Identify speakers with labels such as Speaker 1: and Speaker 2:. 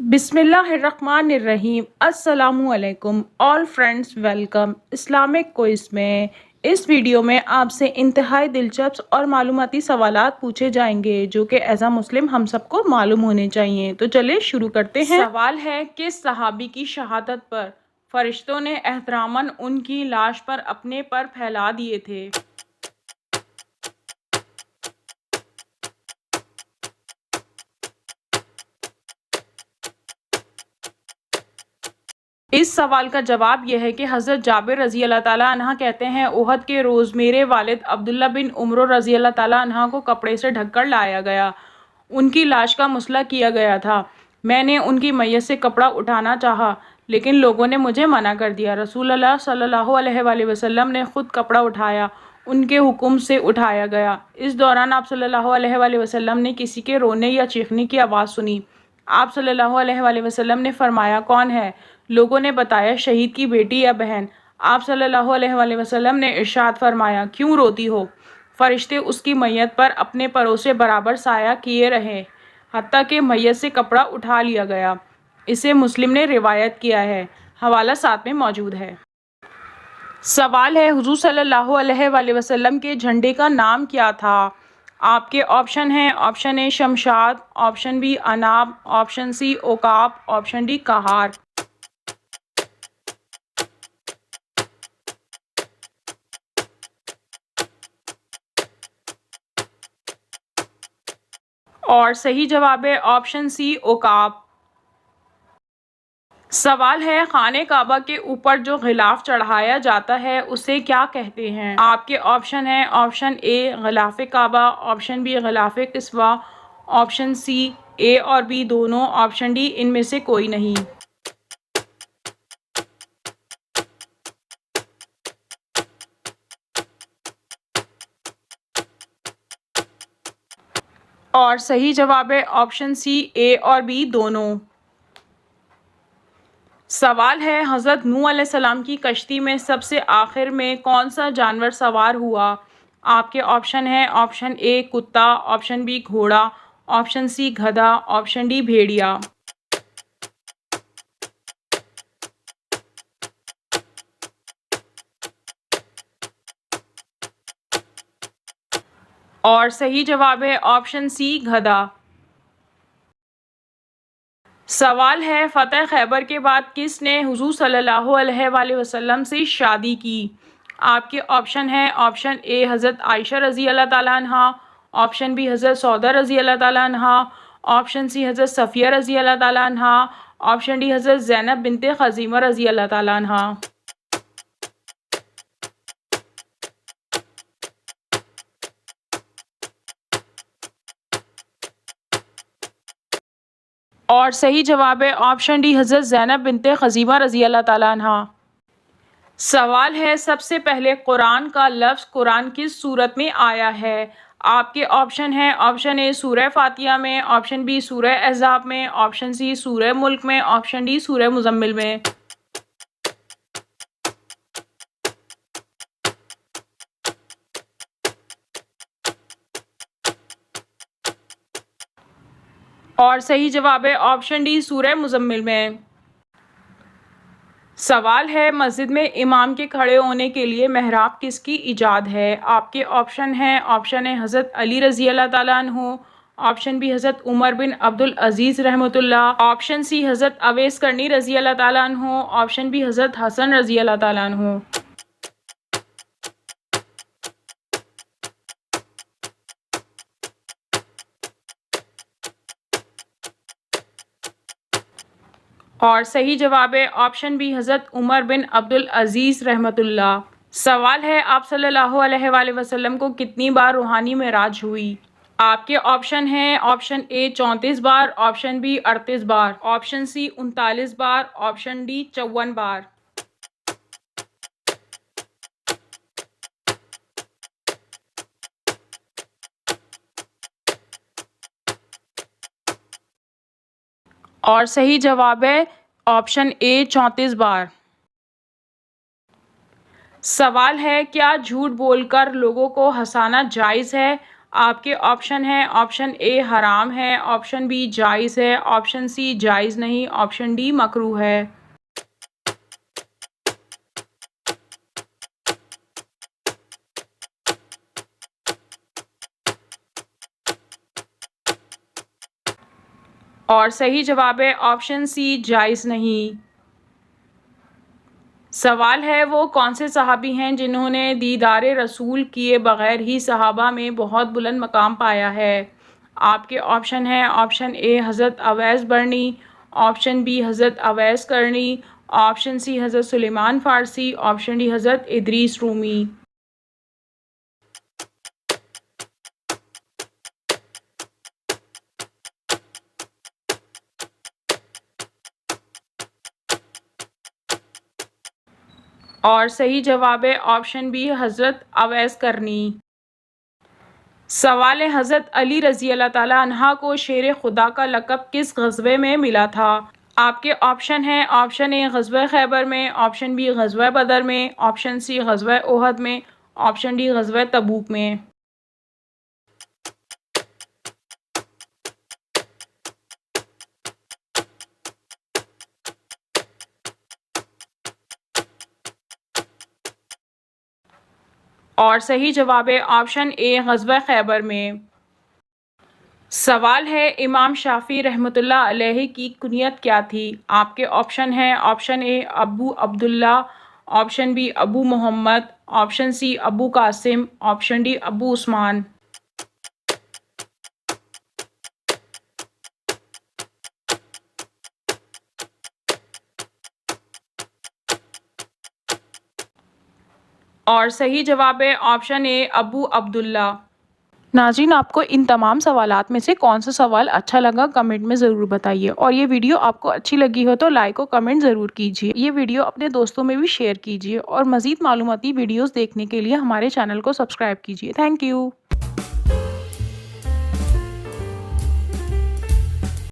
Speaker 1: बिस्मिल्लाहिर्रहमानिर्रहीम अस्सलामुअलैकुम all friends, welcome Islamic quiz में। इस वीडियो में आपसे इंतहाई दिलचस्प और मालूमाती सवालात पूछे जाएंगे जो कि एज अ मुस्लिम हम सबको मालूम होने चाहिए। तो चलिए शुरू करते हैं। सवाल है, किस सहाबी की शहादत पर फरिश्तों ने एहतरामन उनकी लाश पर अपने पर फैला दिए थे? इस सवाल का जवाब यह है कि हज़रत जाबिर रज़ी अल्लाह ताला अन्हा कहते हैं, उहद के रोज़ मेरे वालिद अब्दुल्ला बिन उमर रज़ी अल्लाह ताला अन्हा को कपड़े से ढककर लाया गया। उनकी लाश का मुसला किया गया था। मैंने उनकी मैयत से कपड़ा उठाना चाहा, लेकिन लोगों ने मुझे मना कर दिया। रसूलुल्लाह सल्लल्लाहु अलैहि वसल्लम ने खुद कपड़ा उठाया, उनके हुक्म से उठाया गया। इस दौरान आप सल्लल्लाहु अलैहि वसल्लम ने किसी के रोने या चीखने की आवाज़ सुनी। आप सल्लल्लाहु अलैहि वसल्लम ने फरमाया, कौन है? लोगों ने बताया, शहीद की बेटी या बहन। आप सल्लल्लाहु अलैहि वसल्लम ने इरशाद फरमाया, क्यों रोती हो? फरिश्ते उसकी मैयत पर अपने परों से बराबर साया किए रहे हत्ता कि मैयत से कपड़ा उठा लिया गया। इसे मुस्लिम ने रिवायत किया है। हवाला साथ में मौजूद है। सवाल है, हुजूर सल्लल्लाहु अलैहि वसल्लम के झंडे का नाम क्या था? आपके ऑप्शन हैं, ऑप्शन ए शमशाद, ऑप्शन बी अनाब, ऑप्शन सी ओकाब, ऑप्शन डी कहार। और सही जवाब है ऑप्शन सी ओकाब। सवाल है, खाने काबा के ऊपर जो गिलाफ चढ़ाया जाता है उसे क्या कहते हैं? आपके ऑप्शन है, ऑप्शन ए गिलाफ काबा, ऑप्शन बी गिलाफ किस्वा, ऑप्शन सी ए और बी दोनों, ऑप्शन डी इनमें से कोई नहीं। और सही जवाब है ऑप्शन सी ए और बी दोनों। सवाल है, हज़रत नूह अलैहिस्सलाम की कश्ती में सबसे आखिर में कौन सा जानवर सवार हुआ? आपके ऑप्शन है, ऑप्शन ए कुत्ता, ऑप्शन बी घोड़ा, ऑप्शन सी गधा, ऑप्शन डी भेड़िया। और सही जवाब है ऑप्शन सी गधा। सवाल है, फ़तह खैबर के बाद किसने हुजूर सल्लल्लाहु अलैहि वसल्लम से शादी की? आपके ऑप्शन है, ऑप्शन ए हज़रत आयशा रज़ी अल्लाह ताला अन्हा, ऑप्शन बी हज़रत सौदा रज़ी अल्लाह ताला अन्हा, ऑप्शन सी हज़रत सफ़िया रज़ी अल्लाह ताला अन्हा, ऑप्शन डी हज़रत ज़ैनब बिनते ख़ज़ीमा रज़ी अल्लाह ताला अन्हा। और सही जवाब है ऑप्शन डी हज़रत ज़ैनब बिनते ख़ज़ीमा रज़ी अल्लाह ताला अन्हा। सवाल है, सबसे पहले कुरान का लफ्ज़ कुरान किस सूरत में आया है? आपके ऑप्शन है, ऑप्शन ए सूरह फातिहा में, ऑप्शन बी सूरह अहज़ाब में, ऑप्शन सी सूरह मुल्क में, ऑप्शन डी सूरह मुज़म्मिल में। और सही जवाब है ऑप्शन डी सूरह मुज़म्मिल में। सवाल है, मस्जिद में इमाम के खड़े होने के लिए मेहराब किसकी इजाद है? आपके ऑप्शन हैं, ऑप्शन ए हज़रत अली रज़ी अल्लाह ताला अन्हु, ऑप्शन बी हज़रत उमर बिन अब्दुल अज़ीज़ रहमतुल्लाह, ऑप्शन सी हज़रत अवैस करनी रज़ी अल्लाह ताला अन्हु, ऑप्शन बी हज़रत हसन रज़ी अल्लाह ताला अन्हु। और सही जवाब है ऑप्शन बी हज़रत उमर बिन अब्दुल अज़ीज़ रहमतुल्लाह। सवाल है, आप सल्लल्लाहु अलैहि वसल्लम को कितनी बार रूहानी मेराज हुई? आपके ऑप्शन हैं, ऑप्शन ए 34 बार, ऑप्शन बी 38 बार, ऑप्शन सी 39 बार, ऑप्शन डी 54 बार। और सही जवाब है ऑप्शन ए 34 बार। सवाल है, क्या झूठ बोलकर लोगों को हंसाना जायज़ है? आपके ऑप्शन है, ऑप्शन ए हराम है, ऑप्शन बी जायज़ है, ऑप्शन सी जायज़ नहीं, ऑप्शन डी मकरूह है। और सही जवाब है ऑप्शन सी जायज़ नहीं। सवाल है वो कौन से सहाबी हैं जिन्होंने दीदारे रसूल किए बग़ैर ही सहाबा में बहुत बुलंद मकाम पाया है। आपके ऑप्शन है, ऑप्शन ए हज़रत अवैस बरनी, ऑप्शन बी हज़रत अवैस करनी, ऑप्शन सी हज़रत सुलेमान फ़ारसी, ऑप्शन डी हज़रत इदरीस रूमी। और सही जवाब है ऑप्शन बी हज़रत अवैस करनी। सवाल है हज़रत अली रज़ी अल्लाह ताला अन्हा को शेर खुदा का लक़ब किस ग़ज़वे में मिला था। आपके ऑप्शन है, ऑप्शन ए ग़ज़वा खैबर में, ऑप्शन बी ग़ज़वा बदर में, ऑप्शन सी ग़ज़वा ओहद में, ऑप्शन डी ग़ज़वा तबूक में। और सही जवाब है ऑप्शन ए ग़ज़वा खैबर में। सवाल है इमाम शाफ़ी रहमतुल्लाह अलैहि की कुनियत क्या थी। आपके ऑप्शन है, option A Abu Abdullah, option B Abu Mohammad, option C Abu Qasim, option D Abu Usman. और सही जवाब है ऑप्शन ए अबू अब्दुल्ला। नाज़रीन, आपको इन तमाम सवालात में से कौन सा सवाल अच्छा लगा कमेंट में ज़रूर बताइए, और ये वीडियो आपको अच्छी लगी हो तो लाइक और कमेंट ज़रूर कीजिए। ये वीडियो अपने दोस्तों में भी शेयर कीजिए और मज़ीद मालूमाती वीडियोस देखने के लिए हमारे चैनल को सब्सक्राइब कीजिए। Thank you.